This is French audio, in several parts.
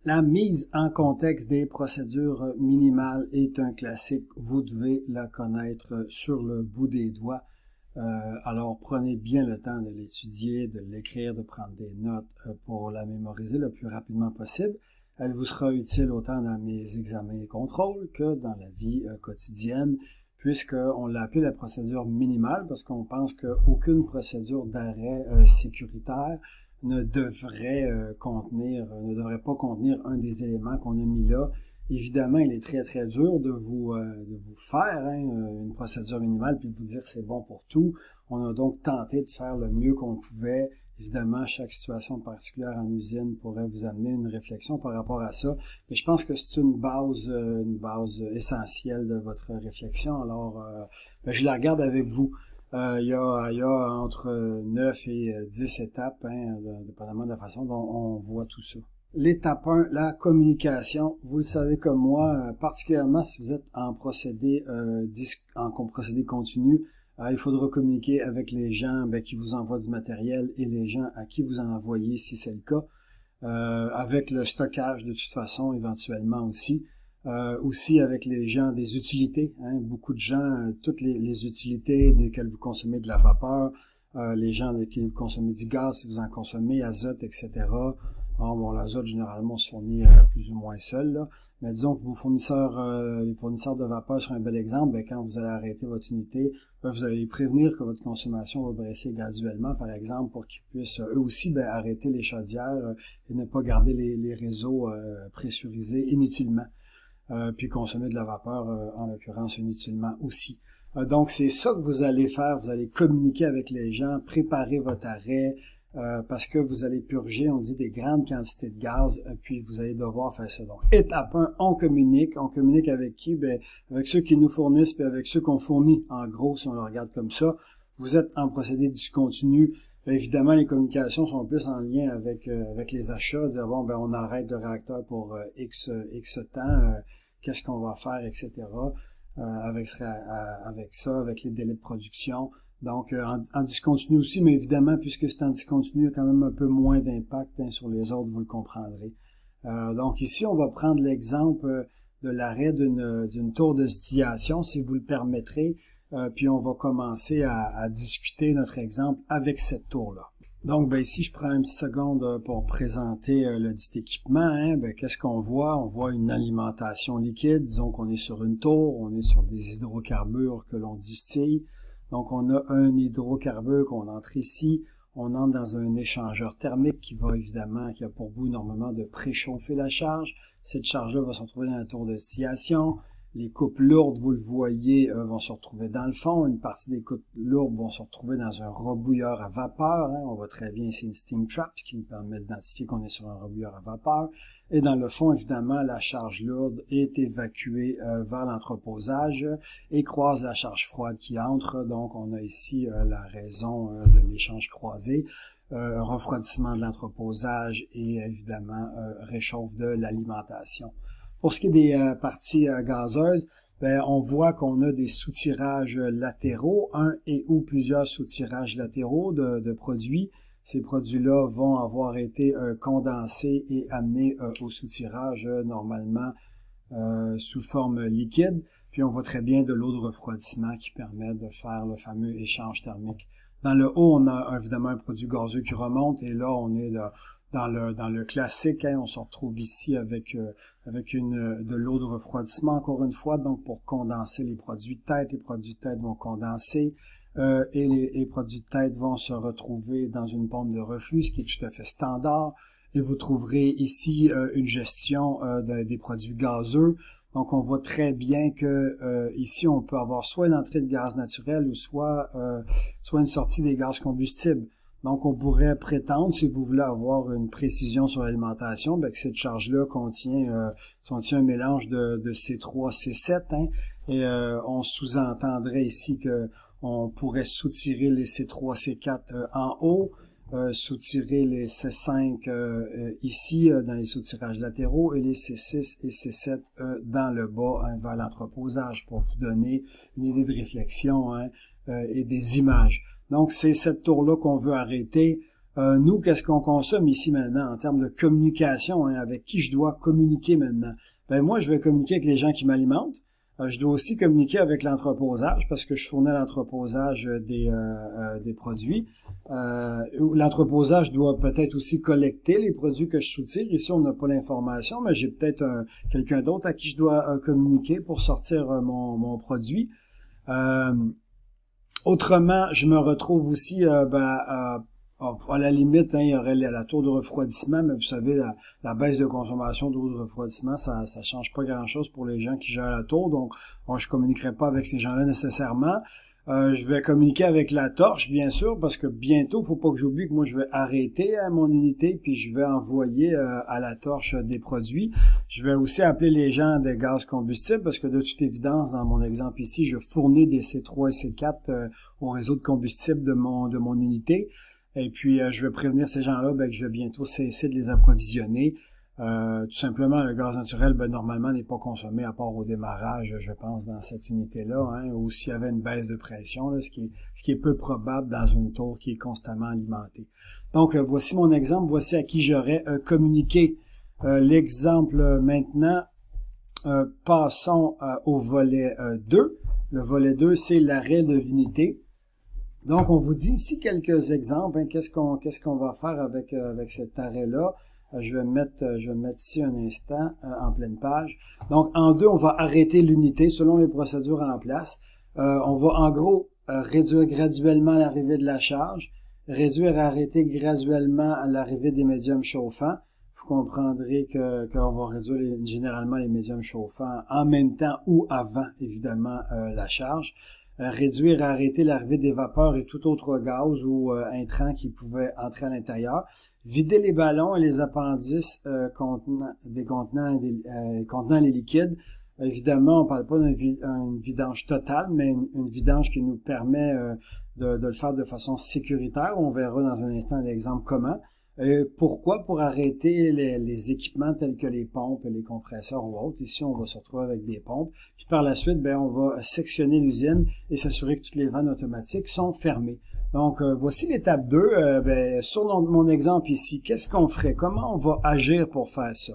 La mise en contexte des procédures minimales est un classique. Vous devez la connaître sur le bout des doigts. Alors prenez bien le temps de l'étudier, de l'écrire, de prendre des notes pour la mémoriser le plus rapidement possible. Elle vous sera utile autant dans mes examens et contrôles que dans la vie quotidienne, puisqu'on l'a appelé la procédure minimale parce qu'on pense qu'aucune procédure d'arrêt sécuritaire ne devrait pas contenir un des éléments qu'on a mis là. Évidemment, il est très très dur de vous faire une procédure minimale puis de vous dire c'est bon pour tout. On a donc tenté de faire le mieux qu'on pouvait. Évidemment, chaque situation particulière en usine pourrait vous amener une réflexion par rapport à ça. Mais je pense que c'est une base essentielle de votre réflexion. Alors, je la regarde avec vous. Il y a entre 9 et 10 étapes, dépendamment de la façon dont on voit tout ça. L'étape 1, la communication. Vous le savez comme moi, particulièrement si vous êtes en procédé continu, il faudra communiquer avec les gens qui vous envoient du matériel et les gens à qui vous en envoyez si c'est le cas. Avec le stockage de toute façon, éventuellement aussi. Aussi avec les gens des utilités. Beaucoup de gens, toutes les utilités desquelles vous consommez de la vapeur, les gens desquels vous consommez du gaz, si vous en consommez, azote, etc. L'azote, généralement, on se fournit plus ou moins seul, là. Mais disons que vos les fournisseurs de vapeur sont un bel exemple. Quand vous allez arrêter votre unité, vous allez les prévenir que votre consommation va baisser graduellement, par exemple, pour qu'ils puissent eux aussi arrêter les chaudières et ne pas garder les réseaux pressurisés inutilement. Puis consommer de la vapeur, en l'occurrence, inutilement aussi. Donc, c'est ça que vous allez faire. Vous allez communiquer avec les gens, préparer votre arrêt, parce que vous allez purger, on dit, des grandes quantités de gaz, puis vous allez devoir faire ça. Donc, étape 1, on communique. On communique avec qui? Avec ceux qui nous fournissent, puis avec ceux qu'on fournit. En gros, si on le regarde comme ça, vous êtes en procédé discontinu. Évidemment, les communications sont plus en lien avec les achats, dire on arrête le réacteur pour X temps, qu'est-ce qu'on va faire, etc. Avec ça, avec les délais de production. Donc, en discontinu aussi, mais évidemment, puisque c'est en discontinu, il y a quand même un peu moins d'impact sur les autres, vous le comprendrez. Donc ici, on va prendre l'exemple de l'arrêt d'une tour de distillation, si vous le permettrez, puis on va commencer à discuter notre exemple avec cette tour-là. Donc, ici, je prends une petite seconde pour présenter le dit équipement. Qu'est-ce qu'on voit? On voit une alimentation liquide. Disons qu'on est sur une tour, on est sur des hydrocarbures que l'on distille. Donc, on a un hydrocarbure qu'on entre ici. On entre dans un échangeur thermique qui a pour but normalement de préchauffer la charge. Cette charge-là va se retrouver dans la tour de distillation. Les coupes lourdes, vous le voyez, vont se retrouver dans le fond. Une partie des coupes lourdes vont se retrouver dans un rebouilleur à vapeur. On voit très bien ici une steam trap, ce qui nous permet d'identifier qu'on est sur un rebouilleur à vapeur. Et dans le fond, évidemment, la charge lourde est évacuée vers l'entreposage et croise la charge froide qui entre. Donc, on a ici la raison de l'échange croisé. Refroidissement de l'entreposage et évidemment réchauffe de l'alimentation. Pour ce qui est des parties gazeuses, on voit qu'on a des soutirages latéraux, un et ou plusieurs soutirages latéraux de produits. Ces produits-là vont avoir été condensés et amenés au soutirage normalement sous forme liquide. Puis on voit très bien de l'eau de refroidissement qui permet de faire le fameux échange thermique. Dans le haut, on a évidemment un produit gazeux qui remonte et là, on est dans le classique. On se retrouve ici avec de l'eau de refroidissement encore une fois, donc pour condenser les produits de tête. Les produits de tête vont condenser. Et les produits de tête vont se retrouver dans une pompe de reflux, ce qui est tout à fait standard. Et vous trouverez ici une gestion des produits gazeux. Donc, on voit très bien que ici, on peut avoir soit une entrée de gaz naturel ou soit une sortie des gaz combustibles. Donc, on pourrait prétendre, si vous voulez avoir une précision sur l'alimentation, que cette charge-là contient un mélange de C3, C7, et on sous-entendrait ici que on pourrait soutirer les C3, C4 en haut, soutirer les C5 ici dans les soutirages latéraux et les C6 et C7 dans le bas vers l'entreposage pour vous donner une idée de réflexion et des images. Donc c'est cette tour-là qu'on veut arrêter. Nous, qu'est-ce qu'on consomme ici maintenant en termes de communication, hein, avec qui je dois communiquer maintenant? Ben moi, je vais communiquer avec les gens qui m'alimentent. Je dois aussi communiquer avec l'entreposage parce que je fournis l'entreposage des produits. L'entreposage doit peut-être aussi collecter les produits que je soutire. Ici, on n'a pas l'information, mais j'ai peut-être quelqu'un d'autre à qui je dois communiquer pour sortir mon produit. Autrement, je me retrouve aussi à la limite, hein, il y aurait la tour de refroidissement, mais vous savez, la baisse de consommation d'eau de refroidissement, ça change pas grand-chose pour les gens qui gèrent la tour, donc je communiquerai pas avec ces gens-là nécessairement. Je vais communiquer avec la torche, bien sûr, parce que bientôt, faut pas que j'oublie que moi, je vais arrêter mon unité, puis je vais envoyer à la torche des produits. Je vais aussi appeler les gens des gaz combustibles, parce que de toute évidence, dans mon exemple ici, je fournis des C3 et C4 au réseau de combustible de mon unité. Et puis, je vais prévenir ces gens-là que je vais bientôt cesser de les approvisionner. Tout simplement, le gaz naturel, normalement, n'est pas consommé à part au démarrage, je pense, dans cette unité-là, hein, ou s'il y avait une baisse de pression, là, ce qui est peu probable dans une tour qui est constamment alimentée. Donc, voici mon exemple, voici à qui j'aurais communiqué. L'exemple maintenant, passons au volet 2. Le volet 2, c'est l'arrêt de l'unité. Donc, on vous dit ici quelques exemples, hein, qu'est-ce qu'on va faire avec cet arrêt-là. Je vais me mettre ici un instant en pleine page. Donc, en 2, on va arrêter l'unité selon les procédures en place. On va en gros réduire graduellement l'arrivée de la charge, réduire et arrêter graduellement l'arrivée des médiums chauffants. Vous comprendrez qu'on va réduire généralement les médiums chauffants en même temps ou avant, évidemment, la charge. Réduire et arrêter l'arrivée des vapeurs et tout autre gaz ou intrant qui pouvait entrer à l'intérieur, vider les ballons et les appendices contenant les liquides. Évidemment, on ne parle pas d'une vidange totale, mais une vidange qui nous permet de le faire de façon sécuritaire. On verra dans un instant l'exemple comment. Pourquoi? Pour arrêter les équipements tels que les pompes, les compresseurs ou autres. Ici, on va se retrouver avec des pompes. Puis par la suite, on va sectionner l'usine et s'assurer que toutes les vannes automatiques sont fermées. Donc, voici l'étape 2. Sur mon exemple ici, qu'est-ce qu'on ferait? Comment on va agir pour faire ça?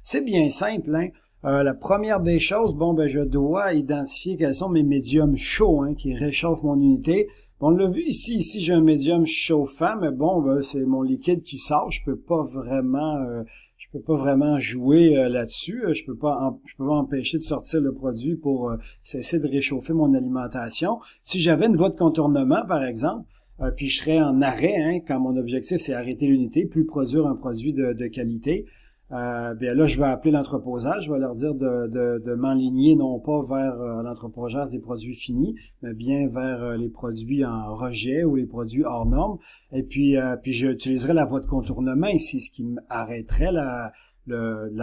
C'est bien simple, hein? La première des choses, je dois identifier quels sont mes médiums chauds, hein, qui réchauffent mon unité. On l'a vu ici j'ai un médium chauffant, mais c'est mon liquide qui sort, je peux pas vraiment jouer là-dessus, je peux pas empêcher de sortir le produit pour cesser de réchauffer mon alimentation. Si j'avais une voie de contournement, par exemple, puis je serais en arrêt, hein, quand mon objectif c'est arrêter l'unité, puis produire un produit de qualité. Là, je vais appeler l'entreposage, je vais leur dire de m'enligner non pas vers l'entreposage des produits finis, mais bien vers les produits en rejet ou les produits hors normes. Et puis j'utiliserai la voie de contournement ici, ce qui m'arrêterait la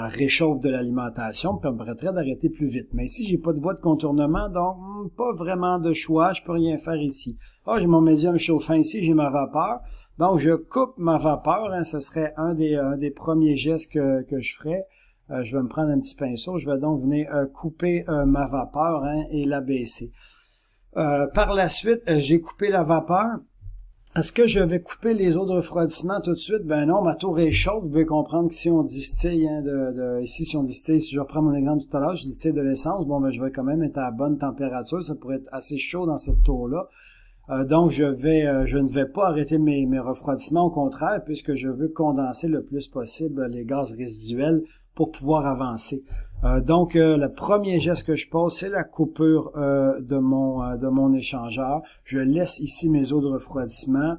réchauffe de l'alimentation, me permettrait d'arrêter plus vite. Mais ici, j'ai pas de voie de contournement, donc pas vraiment de choix, je peux rien faire ici. J'ai mon médium chauffant ici, j'ai ma vapeur. Donc, je coupe ma vapeur, hein, ce serait un des premiers gestes que je ferais. Je vais me prendre un petit pinceau, je vais donc venir couper ma vapeur, hein, et la baisser. Par la suite, j'ai coupé la vapeur. Est-ce que je vais couper les eaux de refroidissement tout de suite? Ben non, ma tour est chaude. Vous devez comprendre que si on distille, hein, ici, si je reprends mon exemple tout à l'heure, je distille de l'essence, je vais quand même être à bonne température. Ça pourrait être assez chaud dans cette tour-là. Donc, je ne vais pas arrêter mes refroidissements, au contraire, puisque je veux condenser le plus possible les gaz résiduels pour pouvoir avancer. Donc, le premier geste que je pose, c'est la coupure de mon échangeur. Je laisse ici mes eaux de refroidissement.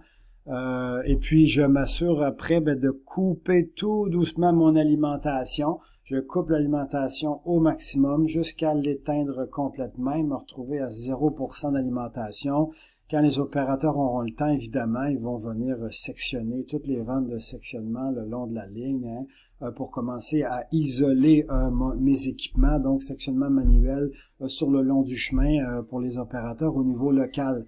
Et puis, je m'assure après de couper tout doucement mon alimentation. Je coupe l'alimentation au maximum jusqu'à l'éteindre complètement et me retrouver à 0% d'alimentation. Quand les opérateurs auront le temps, évidemment, ils vont venir sectionner toutes les vannes de sectionnement le long de la ligne, hein, pour commencer à isoler mes équipements, donc sectionnement manuel sur le long du chemin pour les opérateurs au niveau local.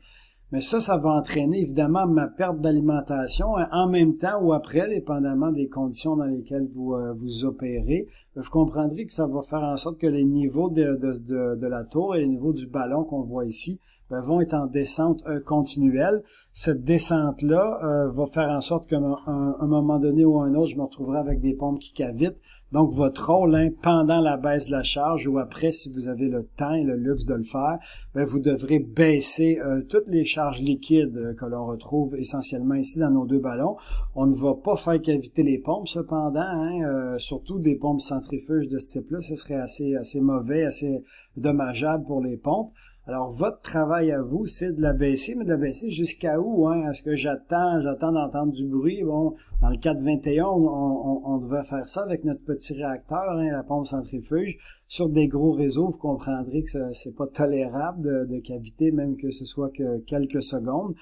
Mais ça va entraîner évidemment ma perte d'alimentation en même temps ou après, dépendamment des conditions dans lesquelles vous opérez. Vous comprendrez que ça va faire en sorte que les niveaux de la tour et les niveaux du ballon qu'on voit ici vont être en descente continuelle. Cette descente-là va faire en sorte qu'à un moment donné ou à un autre, je me retrouverai avec des pompes qui cavitent. Donc, votre rôle, pendant la baisse de la charge ou après, si vous avez le temps et le luxe de le faire, vous devrez baisser toutes les charges liquides que l'on retrouve essentiellement ici dans nos deux ballons. On ne va pas faire caviter les pompes, cependant, surtout des pompes centrifuges de ce type-là, ce serait assez mauvais, assez dommageable pour les pompes. Alors, votre travail à vous, c'est de la baisser, mais de la baisser jusqu'à où? Est-ce que j'attends d'entendre du bruit? Bon, dans le 421, on devait faire ça avec notre petit réacteur, la pompe centrifuge. Sur des gros réseaux, vous comprendrez que c'est pas tolérable de caviter, même que ce soit que quelques secondes.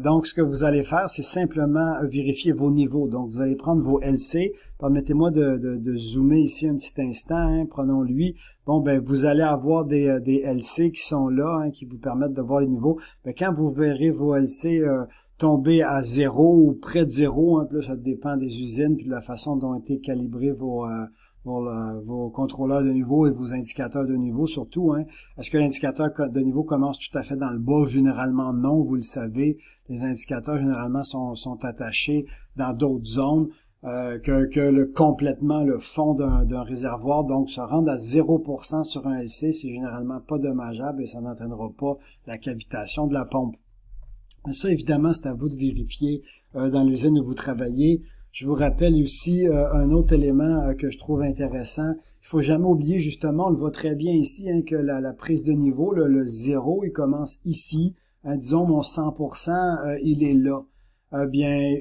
Donc, ce que vous allez faire, c'est simplement vérifier vos niveaux. Donc, vous allez prendre vos LC. Permettez-moi de zoomer ici un petit instant. Prenons-lui. Bon, vous allez avoir des LC qui sont là, qui vous permettent de voir les niveaux. Quand vous verrez vos LC tomber à 0 ou près de 0, puis là, ça dépend des usines puis de la façon dont ont été calibrés vos contrôleurs de niveau et vos indicateurs de niveau surtout. Est-ce que l'indicateur de niveau commence tout à fait dans le bas? Généralement non, vous le savez. Les indicateurs généralement sont attachés dans d'autres zones complètement le fond d'un réservoir. Donc, se rendre à 0% sur un LC, c'est généralement pas dommageable et ça n'entraînera pas la cavitation de la pompe. Mais ça, évidemment, c'est à vous de vérifier dans l'usine où vous travaillez. Je vous rappelle aussi un autre élément que je trouve intéressant. Il faut jamais oublier, justement, on le voit très bien ici, que la prise de niveau, le 0, il commence ici. Disons, mon 100%, il est là.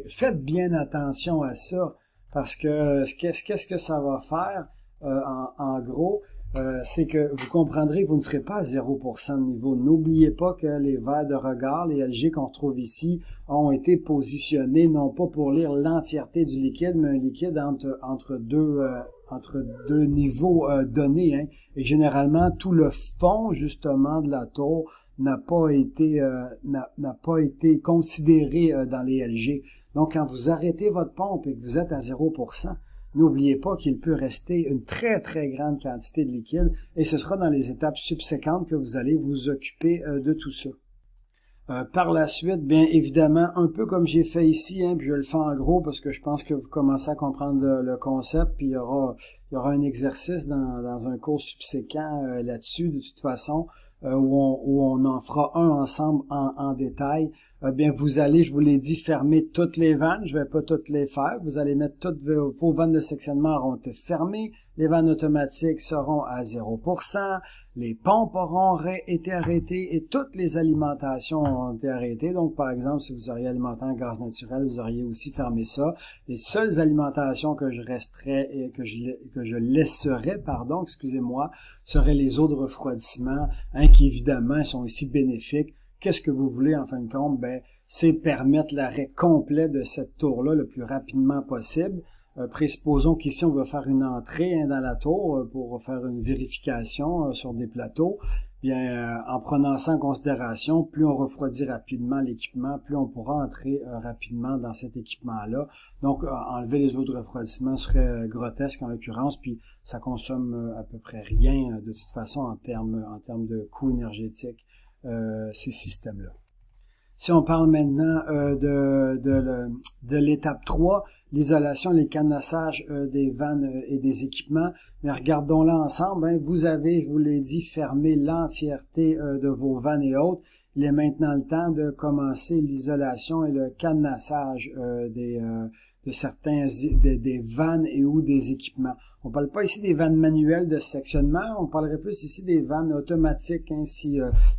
Faites bien attention à ça, parce que qu'est-ce que ça va faire, en gros, c'est que vous comprendrez que vous ne serez pas à 0% de niveau. N'oubliez pas que les verres de regard, les LG qu'on retrouve ici, ont été positionnés non pas pour lire l'entièreté du liquide, mais un liquide entre deux niveaux donnés. Et généralement, tout le fond, justement, de la tour n'a pas été considéré dans les LG. Donc, quand vous arrêtez votre pompe et que vous êtes à 0%, n'oubliez pas qu'il peut rester une très, très grande quantité de liquide et ce sera dans les étapes subséquentes que vous allez vous occuper de tout ça. Par la suite, bien évidemment, un peu comme j'ai fait ici, puis je le fais en gros parce que je pense que vous commencez à comprendre le concept, puis il y aura un exercice dans un cours subséquent là-dessus, de toute façon, où on en fera un ensemble en détail. Vous allez, je vous l'ai dit, fermer toutes les vannes. Je vais pas toutes les faire. Vous allez mettre toutes vos vannes de sectionnement auront été fermées. Les vannes automatiques seront à 0%. Les pompes auront été arrêtées et toutes les alimentations ont été arrêtées. Donc, par exemple, si vous auriez alimenté en gaz naturel, vous auriez aussi fermé ça. Les seules alimentations que je resterais et que je laisserais, excusez-moi, seraient les eaux de refroidissement, qui évidemment sont ici bénéfiques. Qu'est-ce que vous voulez en fin de compte? C'est permettre l'arrêt complet de cette tour-là le plus rapidement possible. Présupposons qu'ici, on va faire une entrée dans la tour pour faire une vérification sur des plateaux. En prenant ça en considération, plus on refroidit rapidement l'équipement, plus on pourra entrer rapidement dans cet équipement-là. Donc, enlever les eaux de refroidissement serait grotesque en l'occurrence, puis ça consomme à peu près rien de toute façon en termes de coût énergétique, ces systèmes-là. Si on parle maintenant de l'étape 3, l'isolation, les cadenassages des vannes et des équipements, mais regardons-la ensemble. Vous avez, je vous l'ai dit, fermé l'entièreté de vos vannes et autres. Il est maintenant le temps de commencer l'isolation et le cadenassage de certains des vannes et ou des équipements. On parle pas ici des vannes manuelles de sectionnement, on parlerait plus ici des vannes automatiques.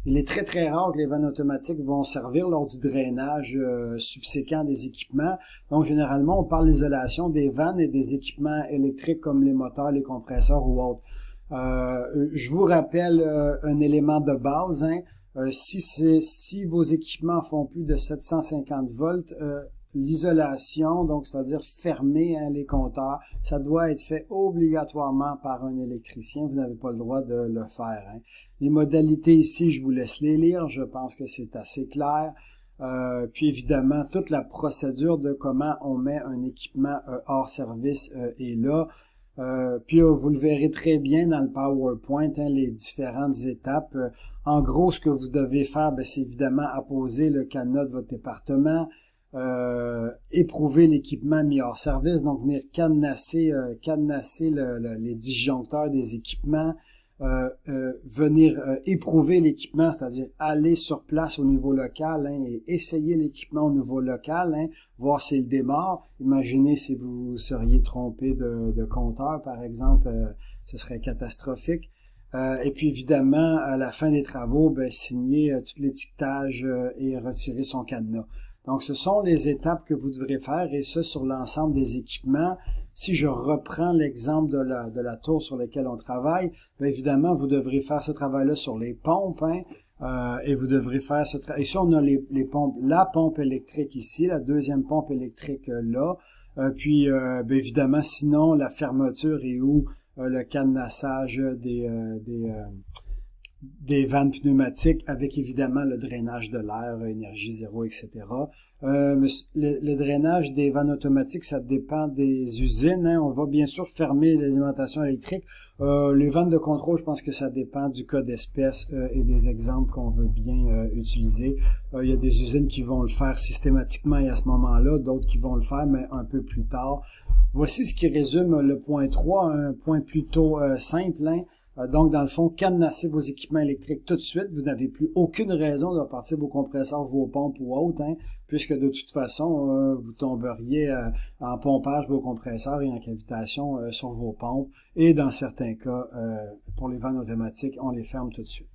Il est très très rare que les vannes automatiques vont servir lors du drainage subséquent des équipements. Donc généralement, on parle d'isolation des vannes et des équipements électriques comme les moteurs, les compresseurs ou autres. Je vous rappelle un élément de base. Si vos équipements font plus de 750 volts, l'isolation, donc c'est-à-dire fermer les compteurs, ça doit être fait obligatoirement par un électricien. Vous n'avez pas le droit de le faire. Les modalités ici, je vous laisse les lire. Je pense que c'est assez clair. Puis évidemment, toute la procédure de comment on met un équipement hors service est là. Puis vous le verrez très bien dans le PowerPoint, les différentes étapes. En gros, ce que vous devez faire, c'est évidemment apposer le cadenas de votre département, éprouver l'équipement mis hors service, donc venir cadenasser les disjoncteurs des équipements, venir éprouver l'équipement, c'est-à-dire aller sur place au niveau local et essayer l'équipement au niveau local, voir s'il démarre. Imaginez si vous seriez trompé de compteur, par exemple, ce serait catastrophique. Et puis évidemment, à la fin des travaux, signer tout l'étiquetage et retirer son cadenas. Donc, ce sont les étapes que vous devrez faire, et ça sur l'ensemble des équipements. Si je reprends l'exemple de la tour sur laquelle on travaille, évidemment, vous devrez faire ce travail-là sur les pompes, et vous devrez faire ce travail. Ici, on a les pompes, la pompe électrique ici, la deuxième pompe électrique là, puis évidemment, sinon, la fermeture et ou le cadenassage des vannes pneumatiques avec évidemment le drainage de l'air, énergie zéro, etc. Le drainage des vannes automatiques, ça dépend des usines. On va bien sûr fermer l'alimentation électrique. Les vannes de contrôle, je pense que ça dépend du cas d'espèce et des exemples qu'on veut bien utiliser. Il y a des usines qui vont le faire systématiquement et à ce moment-là, d'autres qui vont le faire, mais un peu plus tard. Voici ce qui résume le point 3, un point plutôt simple. Donc, dans le fond, cadenassez vos équipements électriques tout de suite. Vous n'avez plus aucune raison de repartir vos compresseurs, vos pompes ou autres, puisque de toute façon, vous tomberiez en pompage vos compresseurs et en cavitation sur vos pompes. Et dans certains cas, pour les vannes automatiques, on les ferme tout de suite.